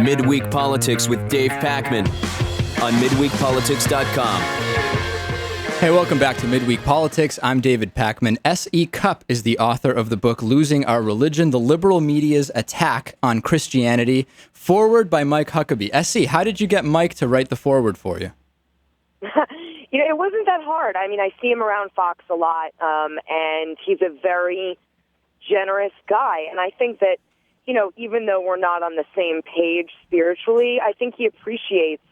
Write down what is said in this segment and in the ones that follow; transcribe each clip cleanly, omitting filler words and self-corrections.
Midweek Politics with Dave Pakman on midweekpolitics.com. Hey, welcome back to Midweek Politics. I'm David Pakman. SE Cupp is the author of the book Losing Our Religion, The Liberal Media's Attack on Christianity. Forward by Mike Huckabee. SE, how did you get Mike to write the forward for you? It wasn't that hard. I mean, I see him around Fox a lot, and he's a very generous guy. And I think that, even though we're not on the same page spiritually, I think he appreciates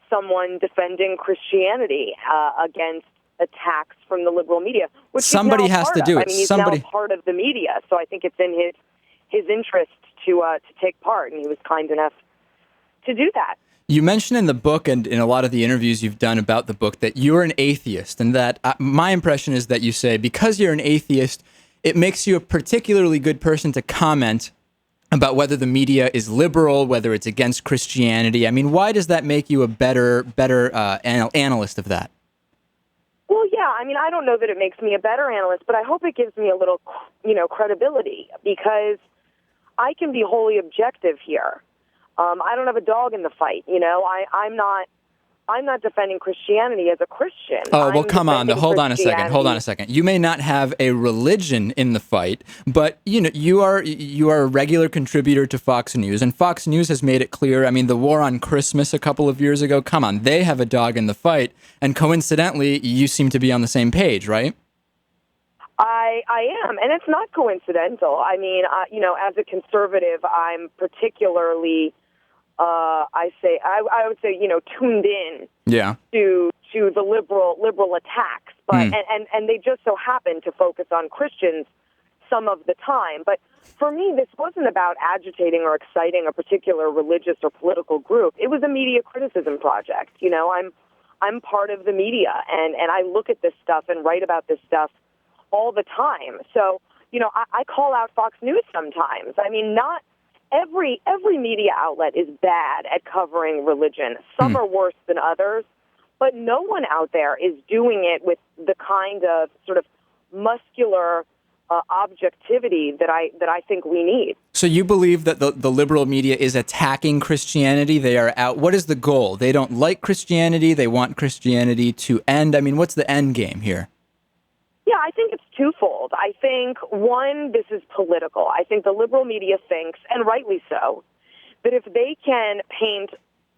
someone defending Christianity against attacks from the liberal media, which somebody has to do it. I mean, he's now part of the media, so I think it's in his interest to take part, and he was kind enough to do that. You mentioned in the book and in a lot of the interviews you've done about the book that you're an atheist, and that my impression is that you say because you're an atheist, it makes you a particularly good person to comment about whether the media is liberal, whether it's against Christianity. I mean, why does that make you a better analyst of that? Well, yeah, I mean, I don't know that it makes me a better analyst, but I hope it gives me a little, credibility, because I can be wholly objective here. I don't have a dog in the fight, I'm not defending Christianity as a Christian. Oh, well, come on. Hold on a second. You may not have a religion in the fight, but you are a regular contributor to Fox News, and Fox News has made it clear. I mean, the war on Christmas a couple of years ago, come on, they have a dog in the fight, and coincidentally, you seem to be on the same page, right? I am, and it's not coincidental. I mean, as a conservative, I'm particularly I would say, tuned in to the liberal attacks, but and they just so happen to focus on Christians some of the time. But for me, this wasn't about agitating or exciting a particular religious or political group. It was a media criticism project. I'm part of the media, and I look at this stuff and write about this stuff all the time. So, I call out Fox News sometimes. I mean, not every media outlet is bad at covering religion. Some are worse than others, but no one out there is doing it with the kind of sort of muscular objectivity that I think we need. So you believe that the liberal media is attacking Christianity? They are out. What is the goal? They don't like Christianity. They want Christianity to end. I mean, what's the end game here? Yeah, I think it's twofold. I think, one, this is political. I think the liberal media thinks, and rightly so, that if they can paint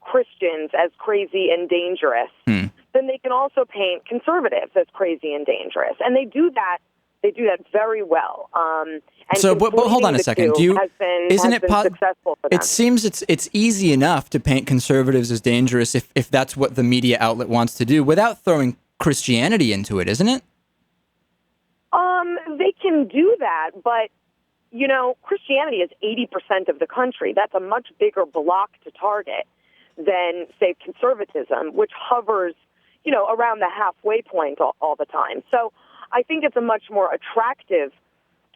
Christians as crazy and dangerous, then they can also paint conservatives as crazy and dangerous. And they do that very well. And so, but hold on a second. Isn't it successful for them? It seems it's easy enough to paint conservatives as dangerous if that's what the media outlet wants to do without throwing Christianity into it, isn't it? They can do that, but, Christianity is 80% of the country. That's a much bigger block to target than, say, conservatism, which hovers, around the halfway point all the time. So I think it's a much more attractive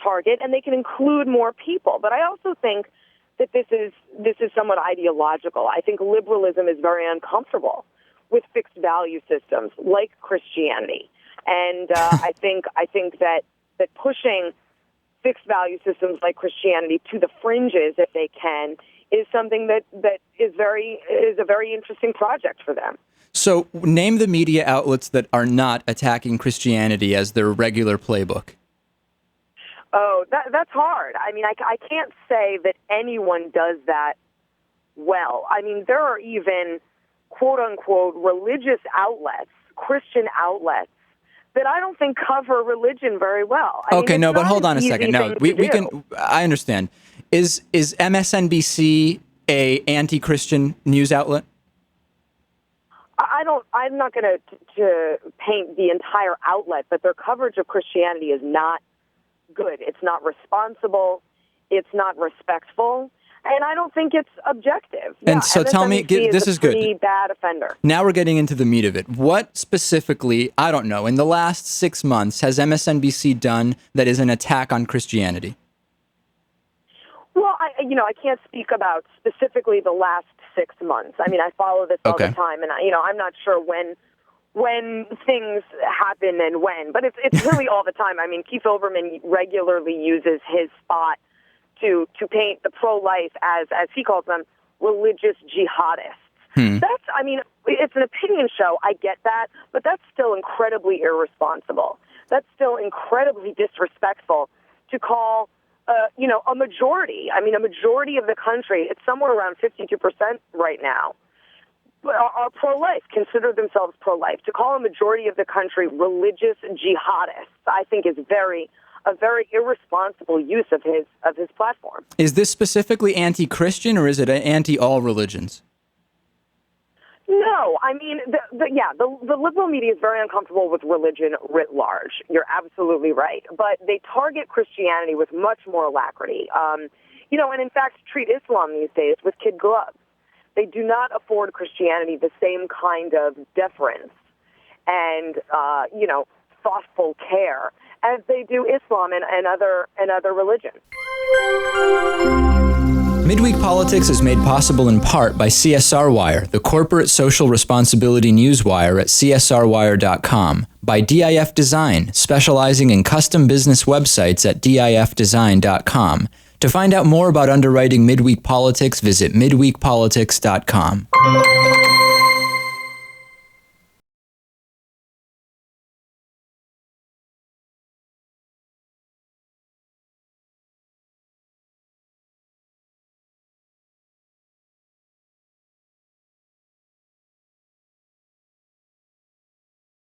target, and they can include more people. But I also think that this is somewhat ideological. I think liberalism is very uncomfortable with fixed value systems like Christianity. And I think that pushing fixed value systems like Christianity to the fringes, if they can, is something that is a very interesting project for them. So name the media outlets that are not attacking Christianity as their regular playbook. Oh, that's hard. I mean, I can't say that anyone does that well. I mean, there are even quote-unquote religious outlets, Christian outlets, that I don't think cover religion very well. But hold on a second. No, we can. I understand. Is MSNBC a anti-Christian news outlet? I'm not going to paint the entire outlet, but their coverage of Christianity is not good. It's not responsible. It's not respectful. And I don't think it's objective. And so tell me, this is good. Pretty bad offender. Now we're getting into the meat of it. What specifically, I don't know, in the last 6 months has MSNBC done that is an attack on Christianity? Well, I can't speak about specifically the last 6 months. I mean, I follow this all the time, and I'm not sure when things happen and when, but it's really all the time. I mean, Keith Olbermann regularly uses his spot to paint the pro-life, as he calls them, religious jihadists. That's, I mean, it's an opinion show. I get that, but that's still incredibly irresponsible. That's still incredibly disrespectful to call, a majority. I mean, a majority of the country, it's somewhere around 52% right now, are pro-life, consider themselves pro-life. To call a majority of the country religious jihadists, I think is a very irresponsible use of his platform. Is this specifically anti-Christian, or is it anti-all religions? No, I mean, the liberal media is very uncomfortable with religion writ large. You're absolutely right. But they target Christianity with much more alacrity. And in fact treat Islam these days with kid gloves. They do not afford Christianity the same kind of deference and, thoughtful care as they do Islam and other religions. Midweek Politics is made possible in part by CSR Wire, the corporate social responsibility newswire at csrwire.com, by DIF Design, specializing in custom business websites at difdesign.com. To find out more about underwriting Midweek Politics, visit midweekpolitics.com.